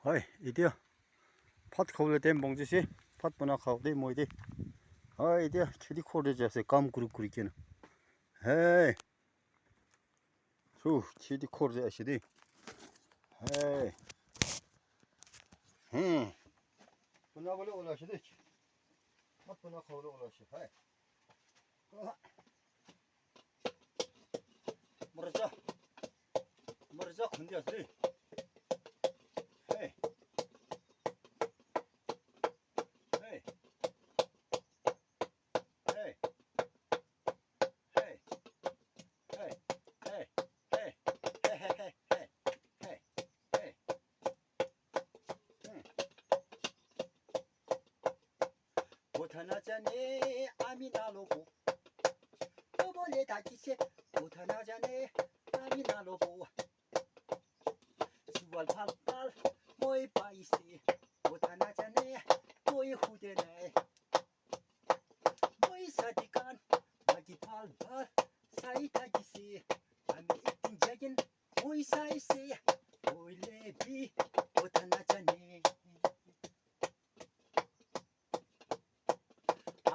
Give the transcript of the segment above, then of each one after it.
Hoi, idia. Pat khawle tem bong jisi. Pat bana khawde moide. Hoi, idia. Chidi khawde jase kam kuru kuri kena. Hey. Su, chidi khawde ashidi. Hey. Bana bole ulaşıdık. Pat bana khawle ulaşı. Hey. Marza. Marza khundi asli. Hey. Hey. Hey. Hey. Hey. Hey. Hey. Hey. Hey. Hey. Hey. Hey. 못하나자네 아미나로보 저번에 다기세 못하나자네 아미나로보 10월 8일 모이 바이세 못하나자네 모이 후대네 모이 사디간 마기 팔발 사이 다기세 아미 이팅자긴 모이 사이세 모이 레비 못하나자네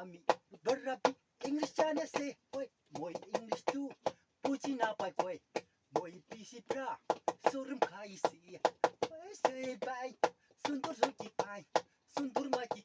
Ami berapi English chana se oi moi English tu puji na pai koi moi pisi pra surum khai se oi se bai sundur suki pai sundur ma ki